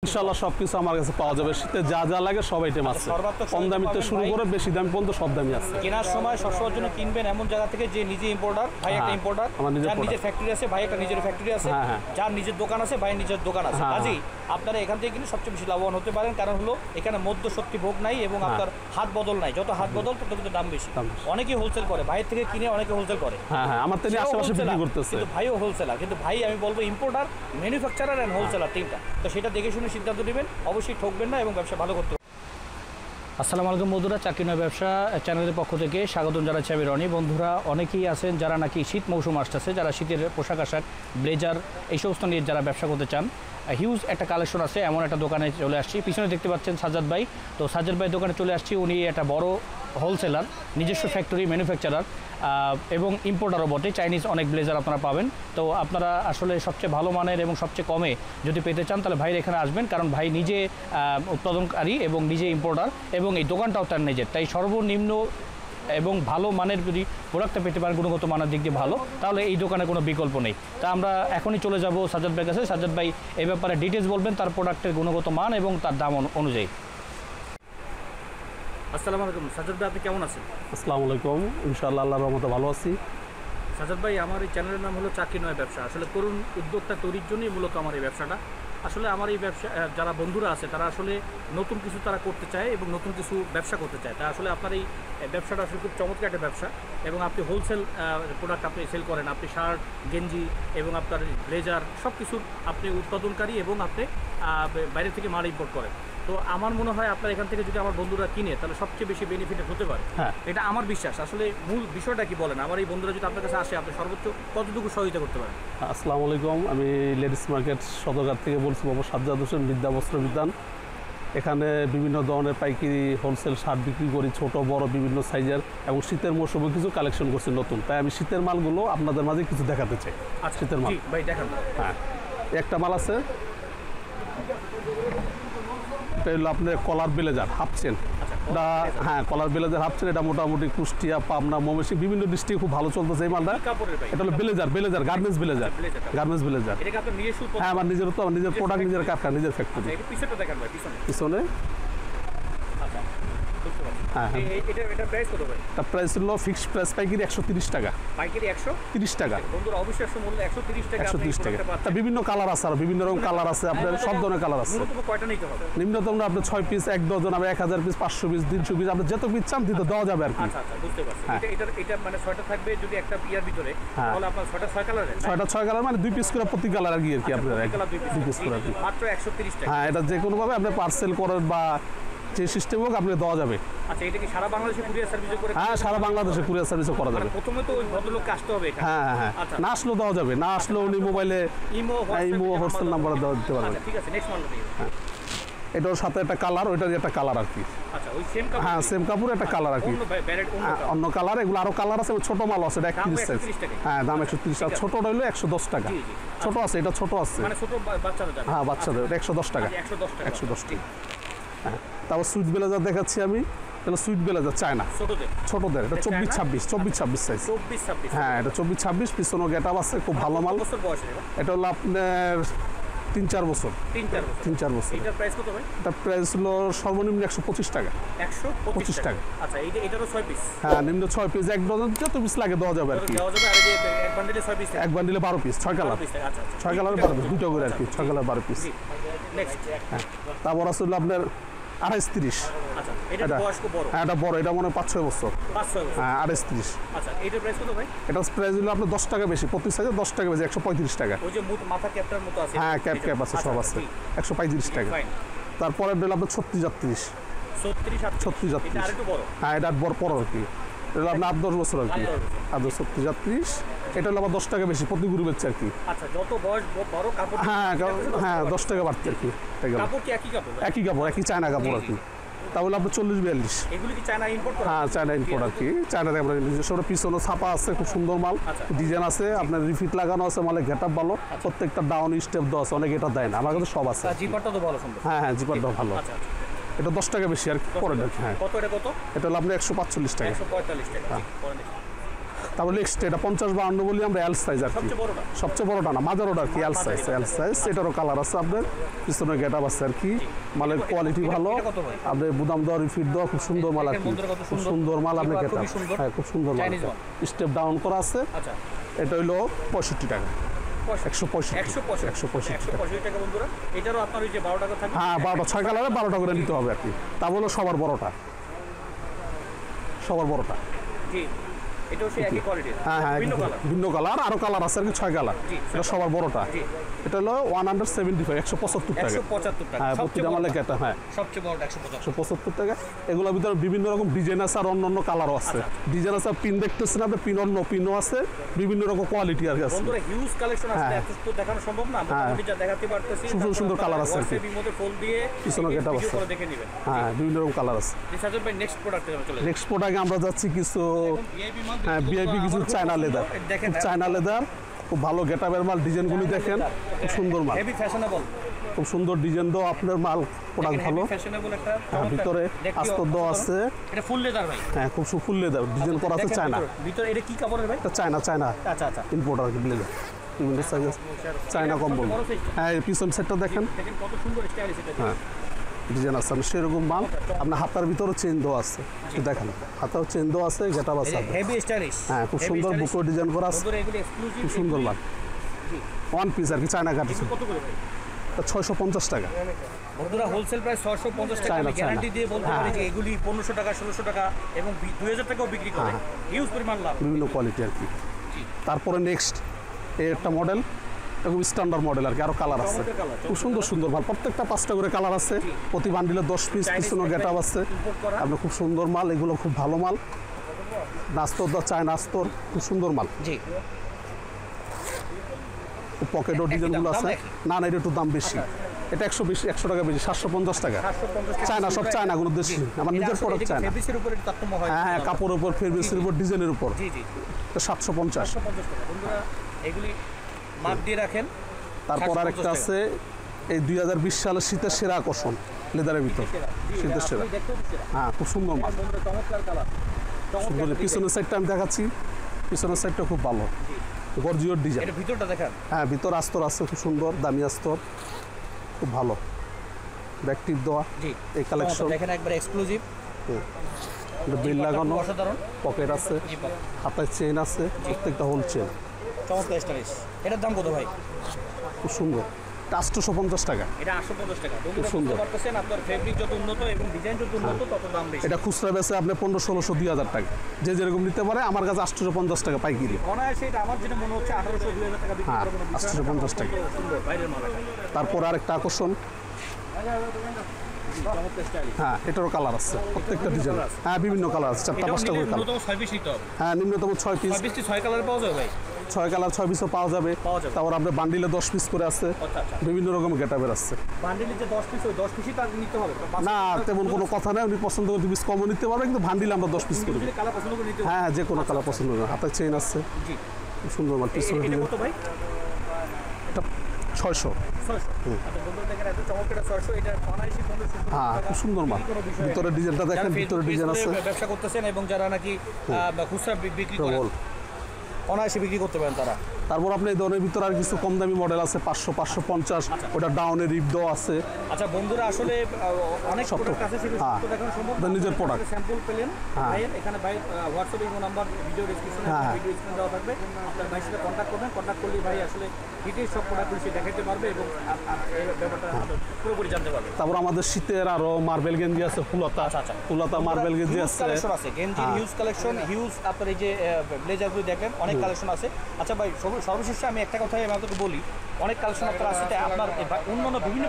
ইনশাআল্লাহ সবকিছু আমার কাছে পাওয়া যাবে। শীতে যা যা লাগে সব আইটেম আছে, কম দামি থেকে শুরু করে বেশি দামি পর্যন্ত সব দামি আছে। কেনার সময় সবসময়ের জন্য কিনবেন এমন জায়গা থেকে যে নিজে ইম্পোর্টার, ভাই একটা ইম্পোর্টার, যার নিজের ফ্যাক্টরি আছে, ভাই একটা নিজের ফ্যাক্টরি আছে, যার নিজের দোকান আছে, ভাই নিজের দোকান আছে। কাজেই আপনারা এখান থেকে কিনে সবচেয়ে বেশি লাভবান হতে পারেন। কারণ হলো এখানে মধ্যসত্ত্বী ভোগ নাই এবং আপনার হাত বদল নাই। যত হাত বদল তত কিন্তু দাম বেশি। অনেকেই হোলসেল করে, ভাইয়ের থেকে কিনে অনেকে হোলসেল করে। আমার থেকে আশেপাশে বিক্রি করতেছে, কিন্তু ভাইও হোলসেলার। কিন্তু ভাই আমি বলবো ইম্পোর্টার, ম্যানুফ্যাকচারার এন্ড হোলসেলার তিনটা। তো সেটা দেখে শুনে সিদ্ধান্ত নেবেন, অবশ্যই ঠকবেন না এবং ব্যবসা ভালো করতে। আসসালামু আলাইকুম বন্ধুরা, চাকরি নয় ব্যবসা চ্যানেলের পক্ষ থেকে স্বাগতম জানাচ্ছি আমি রনি। বন্ধুরা অনেকেই আছেন যারা নাকি শীত মৌসুম আসতেছে, যারা শীতের পোশাক আশাক, ব্লেজার এই সমস্ত নিয়ে যারা ব্যবসা করতে চান, হিউজ একটা কালেকশন আছে এমন একটা দোকানে চলে আসছি। পিছনে দেখতে পাচ্ছেন সাজ্জাদ ভাই। তো সাজ্জাদ ভাই দোকানে চলে আসছি। উনি একটা বড় হোলসেলার, নিজস্ব ফ্যাক্টরি, ম্যানুফ্যাকচারার এবং ইম্পোর্টারও বটে। চাইনিজ অনেক ব্লেজার আপনারা পাবেন। তো আপনারা আসলে সবচেয়ে ভালো মানের এবং সবচেয়ে কমে যদি পেতে চান তাহলে ভাইয়ের এখানে আসবেন, কারণ ভাই নিজে উৎপাদনকারী এবং নিজে ইম্পোর্টার এবং এই দোকানটাও তার নিজের। তাই সর্বনিম্ন এবং ভালো মানের যদি প্রোডাক্টটা পেতে পারেন, গুণগত মানের দিক দিয়ে ভালো, তাহলে এই দোকানে কোনো বিকল্প নেই। তা আমরা এখনই চলে যাব সাজ্জাদ ভাইয়ের কাছে। সাজ্জাদ ভাই এই ব্যাপারে ডিটেলস বলবেন, তার প্রোডাক্টের গুণগত মান এবং তার দাম অনুযায়ী। আসসালামু আলাইকুম সাজ্জাদ ভাই, আপনি কেমন আছেন? আসসালামু আলাইকুম, ইনশাআল্লাহ আল্লাহর রহমতে ভালো আছি। সাজ্জাদ ভাই, আমার এই চ্যানেলের নাম হলো চাকরি নয় ব্যবসা। আসলে তরুণ উদ্যোক্তা তৈরির জন্যই মূলত আমার এই ব্যবসাটা। আসলে আমার এই ব্যবসা যারা বন্ধুরা আছে তারা আসলে নতুন কিছু তারা করতে চায় এবং নতুন কিছু ব্যবসা করতে চায়। তা আসলে আপনার এই ব্যবসাটা আসলে খুব চমৎকার একটা ব্যবসা এবং আপনি হোলসেল প্রোডাক্ট আপনি সেল করেন। আপনি শার্ট, গেঞ্জি এবং আপনার ব্লেজার সব কিছুর আপনি উৎপাদনকারী এবং আপনি বাইরে থেকে মাল ইম্পোর্ট করেন। তো আমার মনে হয় আপনার এখান থেকে যদি আমার বন্ধুরা কিনে তাহলে সবচেয়ে বেশি বেনিফিট হতে পারে। এটা আমার বিশ্বাস। আসলে মূল বিষয়টা কি বলেন, আমার এই বন্ধুরা যদি আপনার কাছে আসে আপনি সর্বোচ্চ কতটুকু সহযোগিতা করতে পারেন? আসসালামু আলাইকুম, আমি লেডিস মার্কেট সদরঘাট থেকে বলছি বাবু সাজ্জাদ হোসেন, বিদ্যা বস্ত্র বিতান। এখানে বিভিন্ন ধরনের পাইকারি হোলসেল শার্ট বিক্রি করি, ছোট বড় বিভিন্ন সাইজের, এবং শীতের মৌসুমে কিছু কালেকশন করছি নতুন। তাই আমি শীতের মালগুলো আপনাদের মাঝে কিছু দেখাতে চাই। শীতের মাল ভাই দেখান। হ্যাঁ, একটা মাল আছে, এটা হলো আপনার কলার ব্লেজার হাফ চেন। এটা কলার ব্লেজার হাফ চেন। এটা মোটামুটি কুষ্টিয়া, পাবনা, ময়মনসিংহ বিভিন্ন ডিস্ট্রিক্টে খুব ভালো চলতেছে এই মালটা। এটা হলো ব্লেজার গার্মেন্টস ব্লেজার। হ্যাঁ, আমার নিজের তো, আমার নিজের প্রোডাক্ট, নিজের কারখানা, নিজের ফ্যাক্টরি। পিছনে এটা প্রাইস হলো ফিক্সড প্রাইস পাইকারি 130 টাকা। পাইকারি 130 টাকা। বন্ধুরা অবশ্যই 130 টাকা। 130 টাকা। তা বিভিন্ন কালার আছে, আর বিভিন্ন রকম কালার আছে, আপনার সব ধরনের কালার আছে। ন্যূনতম কয়টা নিতে হবে? নিম্নতম আপনি 6 পিস, 1 ডজন, আপনি 1000 পিস, 500 পিস, 300 পিস, আপনি যত পিস চান দিতে দেওয়া যাবে আর কি। আচ্ছা, বুঝতে পারছি। এটা মানে 6টা থাকবে যদি একটা ইয়ার ভিতরে, তাহলে আপনার 6টা 6 কালারে। 6টা 6 কালার মানে 2 পিস করে প্রতি কালার আর কি আপনার 2 পিস করে আর কি। মাত্র 130 টাকা। হ্যাঁ, এটা যে কোনো ভাবে আপনি পার্সেল করেন বা যে সিস্টেম হোক আপনি দেওয়া যাবে। আচ্ছা, এটা কি সারা বাংলাদেশে কুরিয়ার সার্ভিসও করে? হ্যাঁ, সারা বাংলাদেশে কুরিয়ার সার্ভিসও করা যাবে। প্রথমে তো ওই ভদ্রলোককে আসতে হবে এখানে। হ্যাঁ, না আসলেও দেওয়া যাবে, না আসলেও উনি মোবাইলে ইমো হোয়াটসঅ্যাপ নাম্বারে দেওয়া দিতে পারবেন। ঠিক আছে, নেক্সট মাল নেই। এটার সাথে একটা কালার, ওইটার একটা কালার আর কি। আচ্ছা, ওই সেম কাপড়? হ্যাঁ, সেম কাপড়, একটা কালার আর কি, অন্য কালার। এগুলো আরো কালার আছে, ছোট মাল আছে, এটা 31 সাইজ। হ্যাঁ, দাম 130 টাকা। ছোটটা হলো 110 টাকা। ছোট আছে, এটা ছোট আছে, মানে ছোট বাচ্চাদের। হ্যাঁ, বাচ্চাদের। এটা 110 টাকা। 110 টাকা। হ্যাঁ, তারপর সুইট ব্লেজার দেখাচ্ছি আমি। এটা সুইট ব্লেজার চায়না, ছোটদের। এটা 24-26 সাইজ। হ্যাঁ, এটা 24-26। পিছনে গেটআপ আছে, খুব ভালো মাল। এটা হলো আপনার 3-4 বছর। 3-4 বছর। এটার প্রাইস কত ভাই? এটা প্রাইস হলো সর্বনিম্ন 125 টাকা। 125 টাকা। আচ্ছা, এটারও 6 পিস? হ্যাঁ, নিম্ন 6 পিস, 1 ডজন যত পিস লাগে দেওয়া যাবে আর কি। দেওয়া যাবে। আর এই যে এক বান্ডেলে 6 পিস? এক বান্ডেলে 12 পিস, 6 কালার। আচ্ছা, 6 কালার 12 পিস, দুটো করে আর কি, 6 কালার 12 পিস। নেক্সট। হ্যাঁ, তারপর আছে হলো আপনার 28-30। আচ্ছা, এটা বয়স খুব বড়? হ্যাঁ, এটা বড়, এটা মনে হয় 5-6 বছর। 5-6 বছর। হ্যাঁ, 28-30। আচ্ছা, এটার প্রাইস কত ভাই? এটা প্রাইস হলো আপনার 10 টাকা বেশি, প্রতি সাইজে 10 টাকা বেশি, 135 টাকা। ওই যে মাথা ক্যাপটার মতো আছে? হ্যাঁ, ক্যাপ আছে, সব আছে, 135 টাকা। তারপরে হলো আপনার 36-38। 36-38। এটা আরেকটু বড়? হ্যাঁ, এটা বড় আর কি। এটা আপনার 8-10 বছর আর কি। 36-38। এটা হলো আবার 10 টাকা বেশি, প্রতি গ্রুপ বেচছে আর কি। আচ্ছা, যত বয়স বড় কাপড়? হ্যাঁ, 10 টাকা বাড়ছে আর কি। কাপড় কি একই কাপড়? একই কাপড়, একই চায়না কাপড় আর কি। তাহলে আপনার 40-42। এগুলো কি চায়না ইম্পোর্ট করা? হ্যাঁ, চায়না ইম্পোর্ট আর কি। চায়না থেকে আমরা নিজস্ব পিছনে ছাপা আছে, খুব সুন্দর মাল, ডিজাইন আছে, আপনার রিফিট লাগানো আছে, মালে গেটআপ ভালো, প্রত্যেকটা ডাউন স্টেপ দেওয়া আছে, অনেক এটা দেয় না, আমার কাছে সব আছে। জিপারটা তো ভালো সুন্দর। হ্যাঁ, জিপারটাও ভালো। এটা 10 টাকা বেশি আর কি। পরে হ্যাঁ, কত? এটা কত? এটা হলো আপনার 145 টাকা। 145 টাকা। তারপর নেক্সট এটা 50-52 বলি আমরা এল সাইজ আর কি, সবচেয়ে বড়টা না, মাঝার ওটা আর কি, এল সাইজ। এটারও কালার আছে আপনার, পিছনে গেটআপ আছে আর কি, মালের কোয়ালিটি ভালো, আপনার বুদাম দেওয়া রিফিট দেওয়া, খুব সুন্দর মাল আর কি, খুব সুন্দর মাল আপনার গেটআপ, হ্যাঁ খুব সুন্দর মাল, স্টেপ ডাউন করা আছে। এটা হইলো 65 টাকা, 165 টাকা বন্ধুরা। এটারও আপনার ওই যে 12 টাকা থাকে, হ্যাঁ 12টা 6 কালারে 12 টাকা করে নিতে হবে আর কি। তা বলো সবার বড়টা, সবার বড়টা। জি, এটাও সেই একই কোয়ালিটির, হ্যাঁ হ্যাঁ ভিন্ন কালার, আরো কালার আছে আর কি, 6 কালার। এটা সবার বড়টা, এটা হলো 175, 175 টাকা, 175 টাকা। হ্যাঁ প্রতিটা মালে গেটা, হ্যাঁ সবচেয়ে বড়টা 175 টাকা। এগুলোর ভিতরে বিভিন্ন রকম ডিজাইন আছে আর অন্য কালারও আছে। ডিজাইন আছে, পিন দেখতেছেন আপনি, পিন অন্য পিনও আছে, বিভিন্ন রকম কোয়ালিটি আর কি আছে। বন্ধুরা হিউজ কালেকশন আছে, এত তো দেখানো সম্ভব না, মোটামুটি যা দেখাতে পারতেছি। সুন্দর সুন্দর কালার আছে আর কি, মধ্যে ফোন দিয়ে পিছনে গেটআপ আছে, দেখে নেবেন। হ্যাঁ বিভিন্ন রকম কালার আছে। সাজেদ ভাই নেক্সট প্রোডাক্টে চলে, নেক্সট প্রোডাক্টে আমরা যাচ্ছি কিছু, হ্যাঁ ভিআইপি কিছু চায়না লেদার, দেখেন চায়না লেদার, খুব ভালো গেটআপের মাল, ডিজাইনগুলি দেখেন, খুব সুন্দর মাল, হেভি ফ্যাশনেবল, খুব সুন্দর ডিজাইন দাও আপনার মাল, প্রোডাক্ট ভালো, ফ্যাশনেবল একটা, ভিতরে আস্তর দেওয়া আছে, এটা ফুল লেদার ভাই, হ্যাঁ খুব ফুল লেদার, ডিজাইন করা আছে চায়না। ভিতরে এটা কি কাপড়ের ভাই? এটা চায়না, আচ্ছা আচ্ছা, ইম্পোর্টার কি ব্লেজার, বিভিন্ন সাইজ, চায়না কম্বল, হ্যাঁ এই পিছন সেটটা দেখেন, কত সুন্দর স্টাইলিশ এটা, হ্যাঁ ডিজাইন আছে সেরকম মাল। আপনার হাতার ভিতরে চেন দেওয়া আছে, দেখেন হাতাও চেন দেওয়া আছে, গেটআপ আছে, হেভি স্টাইলিশ, হ্যাঁ খুব সুন্দর বুকো ডিজাইন করা আছে, খুব সুন্দর মাল, ওয়ান পিস আর কি, চায়না কাট। কত করে ভাই? 650 টাকা বন্ধুরা, হোলসেল প্রাইস 650 টাকা, আমি গ্যারান্টি দিয়ে বলতে পারি যে এগুলি 1500 টাকা, 1600 টাকা এবং 2000 টাকাও বিক্রি করে, হিউজ পরিমাণ লাভ, বিভিন্ন কোয়ালিটি আর কি। তারপরে নেক্সট এই একটা মডেল, খুব স্ট্যান্ডার্ড মডেল আর কি, আরো কালার আছে, খুব সুন্দর সুন্দর মাল, প্রত্যেকটা 5টা করে কালার আছে, প্রতি বান্ডিলে 10 পিস, পিছনে গেটআপ আছে আপনার, খুব সুন্দর মাল, এগুলো খুব ভালো মাল, নাস্তর দা চায় নাস্তর, খুব সুন্দর মাল। জি, পকেটও ডিজাইনগুলো আছে, না না এটা একটু দাম বেশি, এটা 100 টাকা বেশি, 750 টাকা। চায়না, সব চায়নাগুলো দেশি, আমার নিজের প্রোডাক্ট চায়না, ফেব্রিক্সের উপরে তারতম্য হয়, হ্যাঁ হ্যাঁ কাপড়ের উপর, ফেব্রিক্সের উপর, ডিজাইনের উপর, জি জি, এটা 750 টাকা। বন্ধুরা এগুলি মার্ক দিয়ে রাখেন। তারপর আরেকটা আছে, এই 2020 সালের শীতের সেরা আকর্ষণ, লেদারের ভিতর শীতের সেরা, হ্যাঁ খুব সুন্দর মাল, চমৎকার কালার, সুন্দর। পিছনের সাইডটা আমি দেখাচ্ছি, পিছনের সাইডটা খুব ভালো, গর্জিওর ডিজাইন, এটা ভিতরটা দেখেন, হ্যাঁ ভিতর আস্তর আছে, খুব সুন্দর দামি আস্তর, খুব ভালো ব্যাক টিপ দেওয়া, জি এই কালেকশন দেখেন একবার এক্সক্লুসিভ, বিল লাগানো, অসাধারণ, পকেট আছে, হাতায় চেন আছে, প্রত্যেকটা হোল চেন, চমৎকার স্টাইলিশ। এটার দাম কত ভাই? খুব সুন্দর, 850 টাকা, এটা 850 টাকা। খুব সুন্দর, পারতেছেন আপনার ফেব্রিক যত উন্নত এবং ডিজাইন যত উন্নত তত দাম বেশি। এটা খুচরা বেচে আপনি 1500, 2000 টাকা, যে যেরকম নিতে পারে, আমার কাছে 850 টাকা পাইকারি, অনায়াসে এটা আমার যেটা মনে হচ্ছে 1800, 2000 টাকা বিক্রি হ্যাঁ করার কোনো বিষয় না। 850 টাকা। সুন্দর বাইরের মাল। তারপর আরেকটা আকর্ষণ, চমৎকার স্টাইলিশ। হ্যাঁ এটারও কালার আছে, প্রত্যেকটা ডিজাইন, হ্যাঁ বিভিন্ন কালার আছে, 4টা 5টা করে কালার, ন্যূনতম 6 পিস নিতে হবে, হ্যাঁ নিম্নতম 6 পিস, 6 পিস 6 কালার পাওয়া যাবে ভাই, 6 কালার 6 পিসও পাওয়া যাবে। তারপর আপনার বান্ডিলে 10 পিস করে আছে, আচ্ছা আচ্ছা, বিভিন্ন রকমের গেটআপের আছে। বান্ডিলে যে 10 পিস, ওই 10 পিসই তার নিতে হবে না তেমন কোনো কথা নেই, উনি পছন্দ করে 2 পিস কমও নিতে পারবে, কিন্তু বান্ডিলে আমরা 10 পিস করি, কালার পছন্দ করে নিতে হবে। হ্যাঁ যে কোনো কালার পছন্দ হবে। হাতে চেইন আছে, জি খুব সুন্দর মাল, পিছনে এটা কত ভাই? এটা 600, 600। আচ্ছা বন্ধুরা দেখেন এত চমৎকার 600, এটা অনায়াসে 1500 হ্যাঁ খুব সুন্দর মাল, ভিতরে ডিজাইনটা দেখেন, ভিতরে ডিজাইন আছে, ব্যবসা করতেছেন এবং যারা নাকি খুচরা বিক্রি করেন, অনায়াসে বিক্রি করতে পারেন তারা। তারপর আপনি এই ধরনের ভিতরে আর কিছু কম দামি মডেল আছে, 500, 550, ওটা ডাউনের রিপ দেওয়া আছে। আচ্ছা বন্ধুরা আসলে অনেক প্রোডাক্ট আছে, সেগুলো হ্যাঁ, সব দেখানো সম্ভব ওটা নিজের প্রোডাক্ট, স্যাম্পল পেলেন হ্যাঁ। ভাইয়ের এখানে, ভাই হোয়াটসঅ্যাপে ইমো নাম্বার ভিডিও ডেসক্রিপশনে, হ্যাঁ। ভিডিও স্ক্রিন দেওয়া থাকবে, আপনার ভাইয়ের সাথে কন্ট্যাক্ট করবেন, কন্ট্যাক্ট করলে ভাই আসলে ডিটেইলস সব প্রোডাক্টগুলো সে দেখাতে পারবে এবং এই ব্যাপারটা পুরোপুরি জানতে পারবে। তারপর আমাদের শীতের আরো মার্বেল গেঞ্জি আছে, ফুলতা, আচ্ছা আচ্ছা, ফুলতা মার্বেল গেঞ্জি আছে, কালেকশন আছে, গেঞ্জির হিউজ কালেকশন, হিউজ আপনার এই যে ব্লেজারগুলো দেখেন, অনেক কালেকশন আছে। আচ্ছা ভাই সর্বশেষে আমি একটা কথাই আমি আপনাকে বলি, অনেক কালেকশন আপনার আছে, তাই আপনার অন্যান্য বিভিন্ন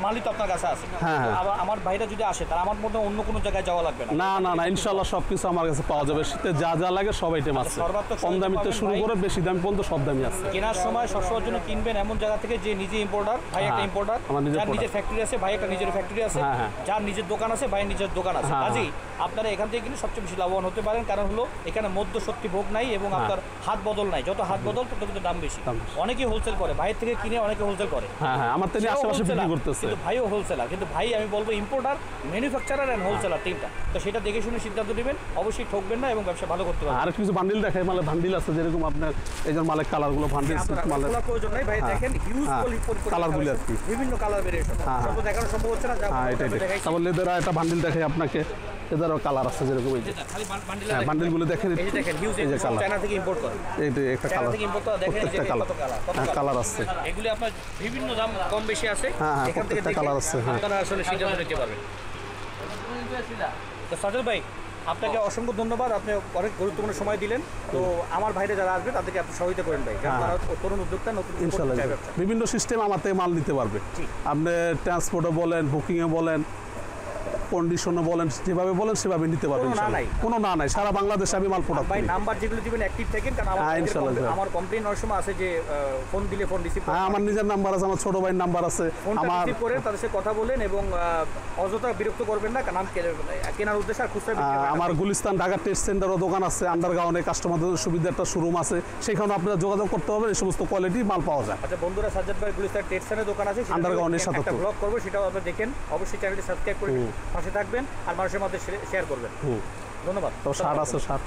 মালই তো আপনার কাছে আছে, হ্যাঁ। আবার আমার ভাইরা যদি আসে তার আমার মধ্যে অন্য কোনো জায়গায় যাওয়া লাগবে না। না না না ইনশাল্লাহ সবকিছু আমার কাছে পাওয়া যাবে, শীতে যা যা লাগে সব আইটেম আছে, সর্বাত্মক কম দামি থেকে শুরু করে বেশি দামি পর্যন্ত সব দামি আছে। কেনার সময় সবসময়ের জন্য কিনবেন এমন জায়গা থেকে যে নিজে ইম্পোর্টার, ভাই একটা হ্যাঁ, ইম্পোর্টার, আমার নিজের যার নিজের product। ফ্যাক্টরি আছে, ভাই একটা নিজের ফ্যাক্টরি আছে, হ্যাঁ, হ্যাঁ। যার নিজের দোকান আছে, ভাইয়ের নিজের দোকান আছে, হ্যাঁ, কাজেই আপনারা এখান থেকে কিনে সবচেয়ে বেশি লাভবান হতে পারেন, কারণ হলো এখানে মধ্যসত্যি ভোগ নাই এবং আপনার হাত বদল নাই, যত হাত বদল তত কিন্তু দাম বেশি। দাম বেশি। অনেকেই হোলসেল করে, বাইরে থেকে কিনে অনেকে হোলসেল করে, হ্যাঁ হ্যাঁ আমার তিনি আশেপাশে বিক্রি করতেছে, কিন্তু ভাইও হোলসেলার, কিন্তু ভাই আমি বলবো ইম্পোর্টার, ম্যানুফ্যাকচারার অ্যান্ড হোলসেলার তিনটা। তো সেটা দেখে শুনে সিদ্ধান্ত নেবেন, অবশ্যই ঠকবেন না এবং ব্যবসা ভালো করতে পারবেন। আর কিছু বান্ডিল দেখাই, মানে বান্ডিল আছে যেরকম আপনার এই যে মালের কালারগুলো বান্ডিল মালের আপনার প্রয়োজন নাই ভাই, দেখেন হিউজ কালারগুলো আর কি বিভিন্ন কালার ভেরিয়েশন, সব দেখানো সম্ভব হচ্ছে না। এটাই তারপর লেদার একটা বান্ডিল দেখাই আপনাকে, লেদারও কালার আছে যেরকম এই যে খালি বান্ডিল বান্ডিলগুলো দেখেন, এই যে দেখেন হিউজ, এই যে চায়না থেকে ইম্পোর্ট করে, এইটা একটা কালার, থেকে ইম্পোর্ট করা, দেখেন এই যে প্রত্যেকটা কত কালার, কত কালার আছে। এগুলি আপনার বিভিন্ন দাম কম বেশি আছে, হ্যাঁ, এখান থেকে প্রত্যেকটা কালার আছে। হ্যাঁ, আপনারা আসলে সিদ্ধান্ত নিতে পারবেন। তো সাজল ভাই, আপনাকে অসংখ্য ধন্যবাদ, আপনি অনেক গুরুত্বপূর্ণ সময় দিলেন। তো আমার ভাইরা যারা আসবে তাদেরকে আপনি সহযোগিতা করেন ভাই, কারণ তারা তরুণ উদ্যোক্তা, নতুন ইনশাল্লাহ বিভিন্ন সিস্টেম আমার থেকে মাল নিতে পারবে। আপনি ট্রান্সপোর্টে বলেন, বুকিংয়ে বলেন, কন্ডিশনে বলেন, যেভাবে বলেন সেভাবে নিতে পারবেন। কোনো না নাই, সারা বাংলাদেশে আমি মাল প্রোডাক্ট ভাই নাম্বার যেগুলো দিবেন অ্যাক্টিভ থাকেন, কারণ আমার কমপ্লেইন অনেক সময় আছে যে ফোন দিলে ফোন রিসিভ। হ্যাঁ, আমার নিজের নাম্বার আছে, আমার ছোট ভাইয়ের নাম্বার আছে, আমার রিসিভ করে তাদের সাথে কথা বলেন এবং অযথা বিরক্ত করবেন না, কারণ কেনার উদ্দেশ্যে আর খুচরা আমার গুলিস্তান ঢাকা টেস্ট সেন্টারও দোকান আছে, আন্ডারগ্রাউন্ডে কাস্টমারদের সুবিধা একটা শোরুম আছে, সেখানে আপনারা যোগাযোগ করতে পারবেন, এই সমস্ত কোয়ালিটি মাল পাওয়া যায়। আচ্ছা বন্ধুরা, সাজ্জাদ ভাই গুলিস্তান টেস্ট সেন্টারে দোকান আছে, আন্ডারগ্রাউন্ডের সাথে একটা ব্লগ করবো, সেটাও আপনারা দেখেন, অবশ্যই চ্যানেলটি সাবস্ক্রাইব করে পাশে থাকবেন আর মানুষের মধ্যে শেয়ার করবেন। ধন্যবাদ। তো 60 আছে 60।